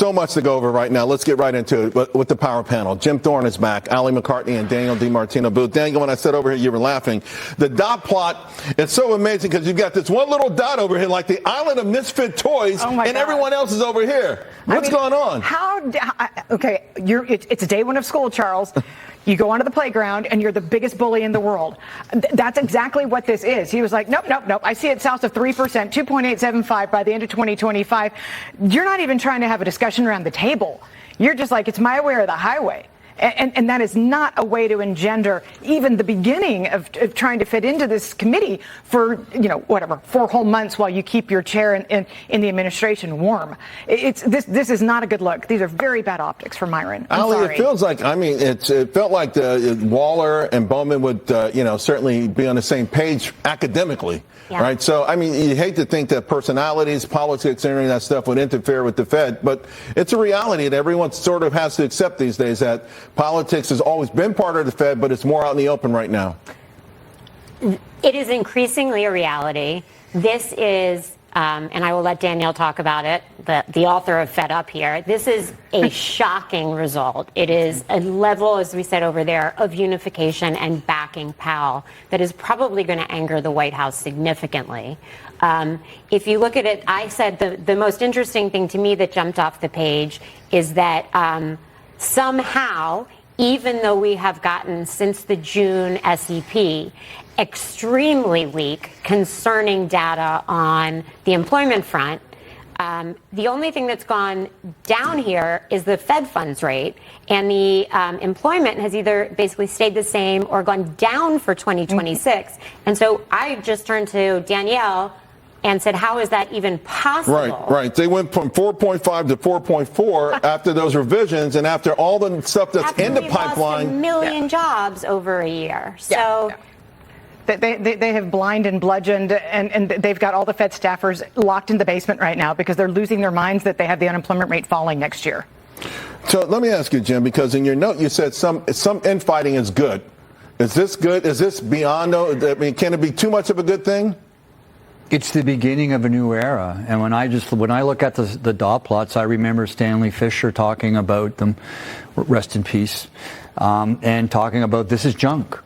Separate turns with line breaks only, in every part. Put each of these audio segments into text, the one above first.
so much to go over right now. Let's get right into it with the power panel. Jim Thorne is back, Ali McCartney and Danielle DiMartino booth. Danielle, when I said over here, you were laughing. The dot plot, it's so amazing because you've got this one little dot over here like the island of misfit toys, and
God.
Everyone else is over here. What's going on?
Okay, it's day one of school, Charles. You go onto the playground and you're the biggest bully in the world. That's exactly what this is. He was like, nope. I see it south of 3%, 2.875 by the end of 2025. You're not even trying to have a discussion around the table. You're just like, it's my way or the highway. And that is not a way to engender even the beginning of trying to fit into this committee for, 4 whole months while you keep your chair in the administration warm. This is not a good look. These are very bad optics for Myron.
Ali, it feels like, it felt like Waller and Bowman would, certainly be on the same page academically.
Yeah.
Right. So, you hate to think that personalities, politics, and any of that stuff would interfere with the Fed, but it's a reality that everyone sort of has to accept these days that politics has always been part of the Fed, but it's more out in the open right now.
It is increasingly a reality. This is, and I will let Danielle talk about it, the author of Fed Up here. This is a shocking result. It is a level, as we said over there, of unification and backing Powell that is probably going to anger the White House significantly. If you look at it, I said the most interesting thing to me that jumped off the page is that somehow, even though we have gotten since the June SEP extremely weak concerning data on the employment front, the only thing that's gone down here is the Fed funds rate, and the employment has either basically stayed the same or gone down for 2026. And so I just turned to Danielle and said, how is that even possible?
Right. They went from 4.5 to 4.4 after those revisions and after all the stuff that's in the pipeline.
Lost 1 million jobs over a year. So.
Yeah. They have blind and bludgeoned, and they've got all the Fed staffers locked in the basement right now because they're losing their minds that they have the unemployment rate falling next year.
So let me ask you, Jim, because in your note you said some infighting is good. Is this good? Is this beyond? Can it be too much of a good thing?
It's the beginning of a new era, and when I look at the dot plots, I remember Stanley Fischer talking about them, rest in peace, and talking about this is junk.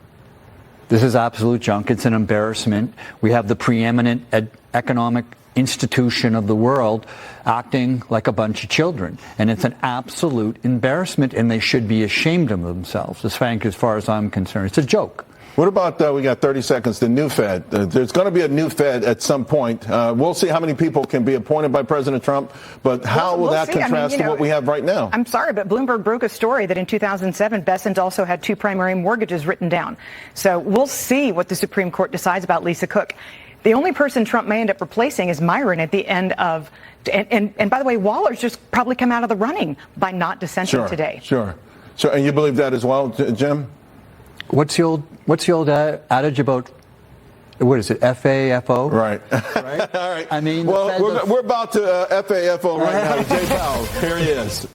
This is absolute junk. It's an embarrassment. We have the preeminent economic institution of the world acting like a bunch of children. And it's an absolute embarrassment, and they should be ashamed of themselves, as far as I'm concerned. It's a joke.
What about, we got 30 seconds, the new Fed? There's going to be a new Fed at some point. We'll see how many people can be appointed by President Trump, but how will that contrast to what we have right now?
I'm sorry, but Bloomberg broke a story that in 2007, Bessent also had 2 primary mortgages written down. So we'll see what the Supreme Court decides about Lisa Cook. The only person Trump may end up replacing is Myron at the end of, and by the way, Waller's just probably come out of the running by not dissenting today.
Sure. And you believe that as well, Jim?
What's the old adage about, what is it, FAFO?
Right.
All right.
We're about to FAFO right now. Jay Powell, here he is.